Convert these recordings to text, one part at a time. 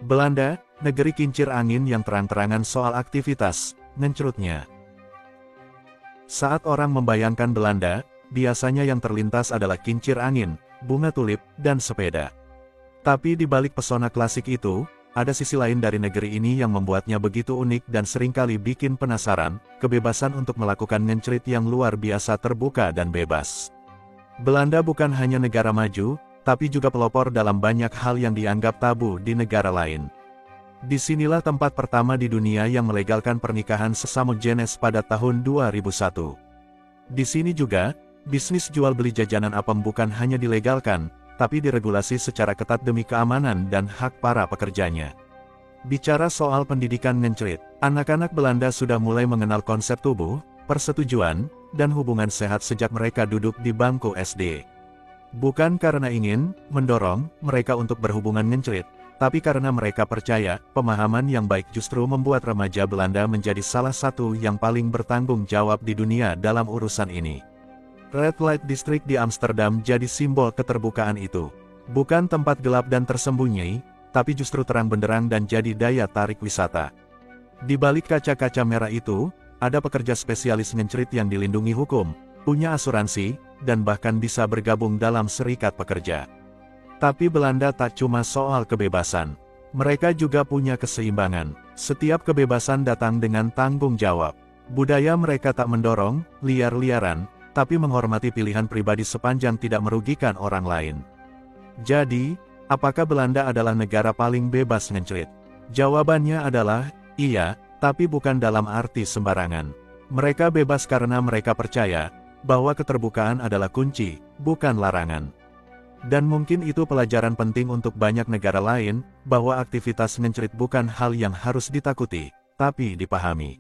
Belanda, negeri kincir angin yang terang-terangan soal aktivitas ngencrutnya. Saat orang membayangkan Belanda, biasanya yang terlintas adalah kincir angin, bunga tulip, dan sepeda. Tapi di balik pesona klasik itu, ada sisi lain dari negeri ini yang membuatnya begitu unik dan seringkali bikin penasaran, kebebasan untuk melakukan ngencrit yang luar biasa terbuka dan bebas. Belanda bukan hanya negara maju, tapi juga pelopor dalam banyak hal yang dianggap tabu di negara lain. Disinilah tempat pertama di dunia yang melegalkan pernikahan sesama jenis pada tahun 2001. Di sini juga, bisnis jual beli jajanan apem bukan hanya dilegalkan, tapi diregulasi secara ketat demi keamanan dan hak para pekerjanya. Bicara soal pendidikan ngencrit, anak-anak Belanda sudah mulai mengenal konsep tubuh, persetujuan, dan hubungan sehat sejak mereka duduk di bangku SD. Bukan karena ingin mendorong mereka untuk berhubungan ngencrit, tapi karena mereka percaya, pemahaman yang baik justru membuat remaja Belanda menjadi salah satu yang paling bertanggung jawab di dunia dalam urusan ini. Red Light District di Amsterdam jadi simbol keterbukaan itu. Bukan tempat gelap dan tersembunyi, tapi justru terang benderang dan jadi daya tarik wisata. Di balik kaca-kaca merah itu, ada pekerja spesialis ngencrit yang dilindungi hukum, punya asuransi, dan bahkan bisa bergabung dalam serikat pekerja. Tapi Belanda tak cuma soal kebebasan. Mereka juga punya keseimbangan. Setiap kebebasan datang dengan tanggung jawab. Budaya mereka tak mendorong liar-liaran, tapi menghormati pilihan pribadi sepanjang tidak merugikan orang lain. Jadi, apakah Belanda adalah negara paling bebas ngencrit? Jawabannya adalah, iya, tapi bukan dalam arti sembarangan. Mereka bebas karena mereka percaya bahwa keterbukaan adalah kunci, bukan larangan. Dan mungkin itu pelajaran penting untuk banyak negara lain, bahwa aktivitas ngencrit bukan hal yang harus ditakuti, tapi dipahami.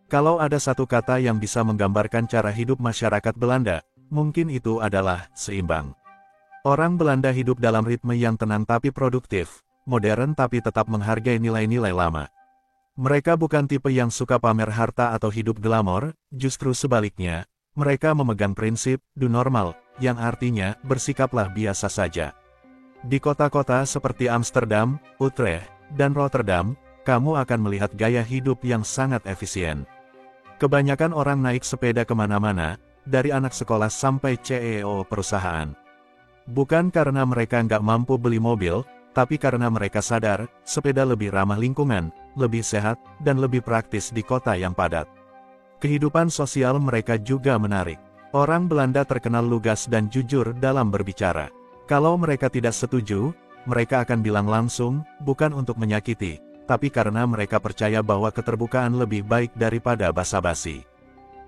Kalau ada satu kata yang bisa menggambarkan cara hidup masyarakat Belanda, mungkin itu adalah seimbang. Orang Belanda hidup dalam ritme yang tenang tapi produktif, modern tapi tetap menghargai nilai-nilai lama. Mereka bukan tipe yang suka pamer harta atau hidup glamor, justru sebaliknya, mereka memegang prinsip do normal, yang artinya bersikaplah biasa saja. Di kota-kota seperti Amsterdam, Utrecht, dan Rotterdam, kamu akan melihat gaya hidup yang sangat efisien. Kebanyakan orang naik sepeda kemana-mana, dari anak sekolah sampai CEO perusahaan. Bukan karena mereka nggak mampu beli mobil, tapi karena mereka sadar, sepeda lebih ramah lingkungan, lebih sehat, dan lebih praktis di kota yang padat. Kehidupan sosial mereka juga menarik. Orang Belanda terkenal lugas dan jujur dalam berbicara. Kalau mereka tidak setuju, mereka akan bilang langsung, bukan untuk menyakiti, tapi karena mereka percaya bahwa keterbukaan lebih baik daripada basa-basi.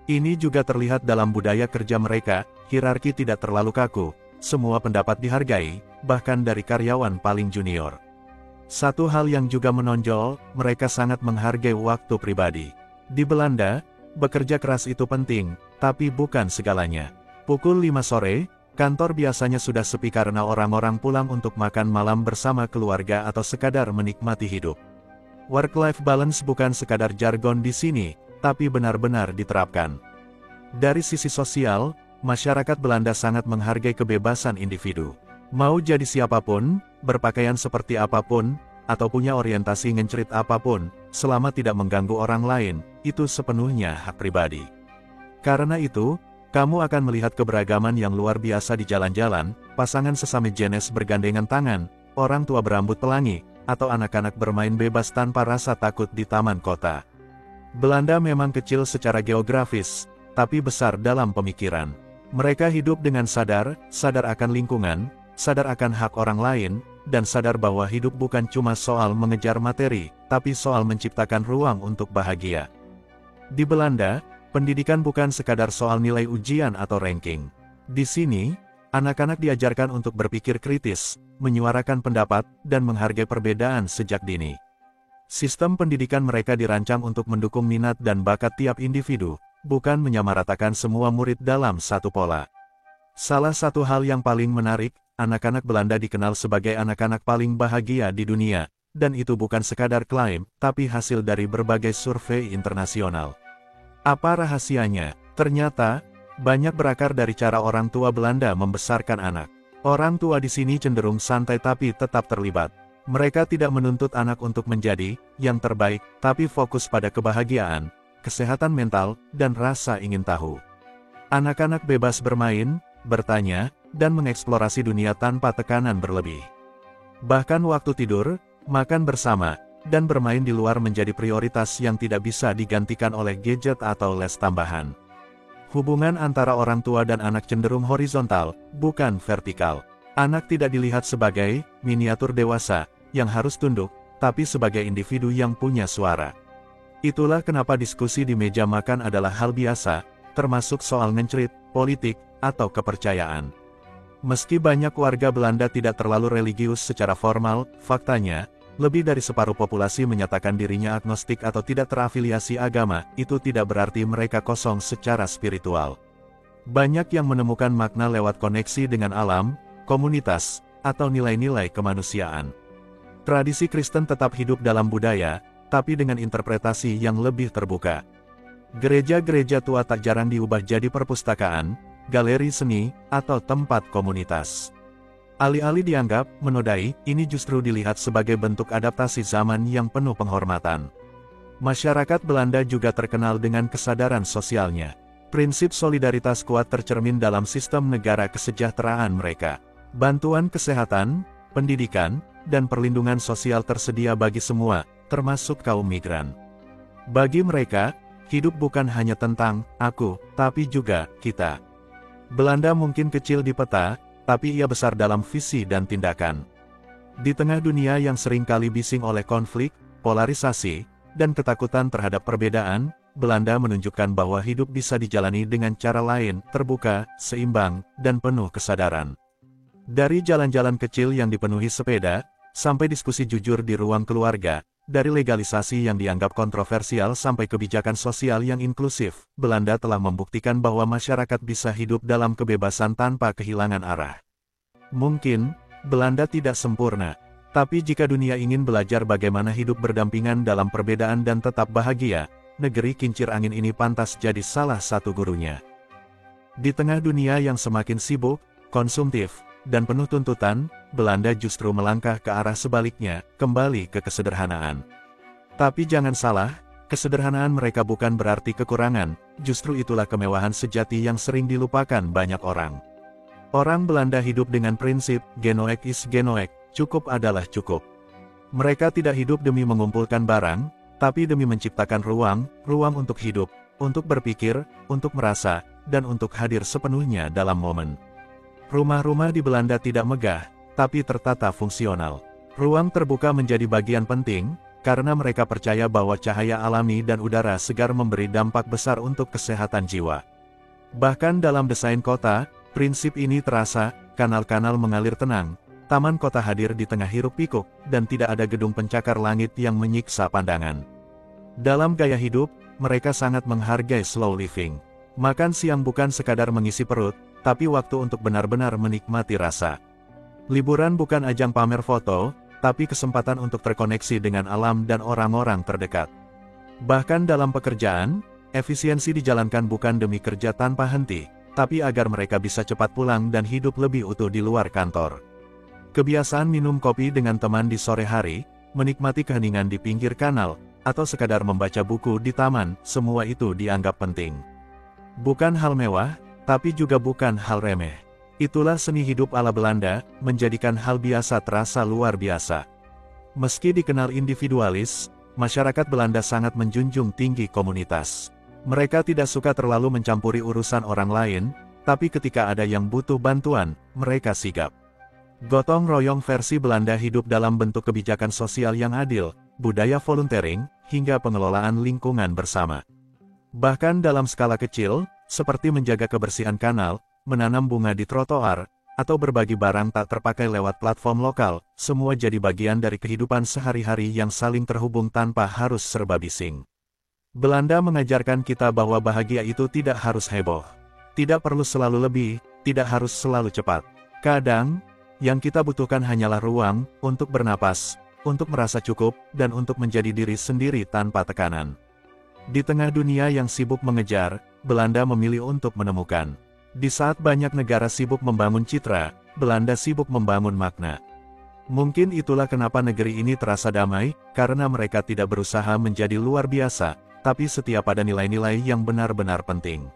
Ini juga terlihat dalam budaya kerja mereka, hierarki tidak terlalu kaku, semua pendapat dihargai, bahkan dari karyawan paling junior. Satu hal yang juga menonjol, mereka sangat menghargai waktu pribadi. Di Belanda, bekerja keras itu penting, tapi bukan segalanya. Pukul 5 sore, kantor biasanya sudah sepi karena orang-orang pulang untuk makan malam bersama keluarga atau sekadar menikmati hidup. Work-life balance bukan sekadar jargon di sini, tapi benar-benar diterapkan. Dari sisi sosial, masyarakat Belanda sangat menghargai kebebasan individu. Mau jadi siapapun, berpakaian seperti apapun, atau punya orientasi ngencrit apapun, selama tidak mengganggu orang lain, itu sepenuhnya hak pribadi. Karena itu, kamu akan melihat keberagaman yang luar biasa di jalan-jalan, pasangan sesama jenis bergandengan tangan, orang tua berambut pelangi, atau anak-anak bermain bebas tanpa rasa takut di taman kota. Belanda memang kecil secara geografis, tapi besar dalam pemikiran. Mereka hidup dengan sadar akan lingkungan, sadar akan hak orang lain, dan sadar bahwa hidup bukan cuma soal mengejar materi, tapi soal menciptakan ruang untuk bahagia. Di Belanda, pendidikan bukan sekadar soal nilai ujian atau ranking. Di sini, anak-anak diajarkan untuk berpikir kritis, menyuarakan pendapat, dan menghargai perbedaan sejak dini. Sistem pendidikan mereka dirancang untuk mendukung minat dan bakat tiap individu, bukan menyamaratakan semua murid dalam satu pola. Salah satu hal yang paling menarik, anak-anak Belanda dikenal sebagai anak-anak paling bahagia di dunia, dan itu bukan sekadar klaim, tapi hasil dari berbagai survei internasional. Apa rahasianya? Ternyata, banyak berakar dari cara orang tua Belanda membesarkan anak. Orang tua di sini cenderung santai tapi tetap terlibat. Mereka tidak menuntut anak untuk menjadi yang terbaik, tapi fokus pada kebahagiaan, kesehatan mental, dan rasa ingin tahu. Anak-anak bebas bermain, bertanya, dan mengeksplorasi dunia tanpa tekanan berlebih. Bahkan waktu tidur, makan bersama, dan bermain di luar menjadi prioritas yang tidak bisa digantikan oleh gadget atau les tambahan. Hubungan antara orang tua dan anak cenderung horizontal, bukan vertikal. Anak tidak dilihat sebagai miniatur dewasa yang harus tunduk, tapi sebagai individu yang punya suara. Itulah kenapa diskusi di meja makan adalah hal biasa, termasuk soal ngencrit, politik, atau kepercayaan. Meski banyak warga Belanda tidak terlalu religius secara formal, faktanya, lebih dari separuh populasi menyatakan dirinya agnostik atau tidak terafiliasi agama, itu tidak berarti mereka kosong secara spiritual. Banyak yang menemukan makna lewat koneksi dengan alam, komunitas, atau nilai-nilai kemanusiaan. Tradisi Kristen tetap hidup dalam budaya, tapi dengan interpretasi yang lebih terbuka. Gereja-gereja tua tak jarang diubah jadi perpustakaan, galeri seni, atau tempat komunitas. Alih-alih dianggap menodai, ini justru dilihat sebagai bentuk adaptasi zaman yang penuh penghormatan. Masyarakat Belanda juga terkenal dengan kesadaran sosialnya. Prinsip solidaritas kuat tercermin dalam sistem negara kesejahteraan mereka. Bantuan kesehatan, pendidikan, dan perlindungan sosial tersedia bagi semua, termasuk kaum migran. Bagi mereka, hidup bukan hanya tentang aku, tapi juga kita. Belanda mungkin kecil di peta, tapi ia besar dalam visi dan tindakan. Di tengah dunia yang seringkali bising oleh konflik, polarisasi, dan ketakutan terhadap perbedaan, Belanda menunjukkan bahwa hidup bisa dijalani dengan cara lain, terbuka, seimbang, dan penuh kesadaran. Dari jalan-jalan kecil yang dipenuhi sepeda, sampai diskusi jujur di ruang keluarga, dari legalisasi yang dianggap kontroversial sampai kebijakan sosial yang inklusif, Belanda telah membuktikan bahwa masyarakat bisa hidup dalam kebebasan tanpa kehilangan arah. Mungkin, Belanda tidak sempurna, tapi jika dunia ingin belajar bagaimana hidup berdampingan dalam perbedaan dan tetap bahagia, negeri kincir angin ini pantas jadi salah satu gurunya. Di tengah dunia yang semakin sibuk, konsumtif, dan penuh tuntutan, Belanda justru melangkah ke arah sebaliknya, kembali ke kesederhanaan. Tapi jangan salah, kesederhanaan mereka bukan berarti kekurangan, justru itulah kemewahan sejati yang sering dilupakan banyak orang. Orang Belanda hidup dengan prinsip, genoeg is genoeg, cukup adalah cukup. Mereka tidak hidup demi mengumpulkan barang, tapi demi menciptakan ruang untuk hidup, untuk berpikir, untuk merasa, dan untuk hadir sepenuhnya dalam momen. Rumah-rumah di Belanda tidak megah, tapi tertata fungsional. Ruang terbuka menjadi bagian penting, karena mereka percaya bahwa cahaya alami dan udara segar memberi dampak besar untuk kesehatan jiwa. Bahkan dalam desain kota, prinsip ini terasa, kanal-kanal mengalir tenang, taman kota hadir di tengah hiruk-pikuk, dan tidak ada gedung pencakar langit yang menyiksa pandangan. Dalam gaya hidup, mereka sangat menghargai slow living. Makan siang bukan sekadar mengisi perut, tapi waktu untuk benar-benar menikmati rasa. Liburan bukan ajang pamer foto, tapi kesempatan untuk terkoneksi dengan alam dan orang-orang terdekat. Bahkan dalam pekerjaan, efisiensi dijalankan bukan demi kerja tanpa henti, tapi agar mereka bisa cepat pulang dan hidup lebih utuh di luar kantor. Kebiasaan minum kopi dengan teman di sore hari, menikmati keheningan di pinggir kanal, atau sekadar membaca buku di taman, semua itu dianggap penting. Bukan hal mewah, tapi juga bukan hal remeh. Itulah seni hidup ala Belanda, menjadikan hal biasa terasa luar biasa. Meski dikenal individualis, masyarakat Belanda sangat menjunjung tinggi komunitas. Mereka tidak suka terlalu mencampuri urusan orang lain, tapi ketika ada yang butuh bantuan, mereka sigap. Gotong royong versi Belanda hidup dalam bentuk kebijakan sosial yang adil, budaya volunteering, hingga pengelolaan lingkungan bersama. Bahkan dalam skala kecil, seperti menjaga kebersihan kanal, menanam bunga di trotoar, atau berbagi barang tak terpakai lewat platform lokal, semua jadi bagian dari kehidupan sehari-hari yang saling terhubung tanpa harus serba bising. Belanda mengajarkan kita bahwa bahagia itu tidak harus heboh. Tidak perlu selalu lebih, tidak harus selalu cepat. Kadang, yang kita butuhkan hanyalah ruang, untuk bernapas, untuk merasa cukup, dan untuk menjadi diri sendiri tanpa tekanan. Di tengah dunia yang sibuk mengejar, Belanda memilih untuk menemukan. Di saat banyak negara sibuk membangun citra, Belanda sibuk membangun makna. Mungkin itulah kenapa negeri ini terasa damai, karena mereka tidak berusaha menjadi luar biasa, tapi setia pada nilai-nilai yang benar-benar penting.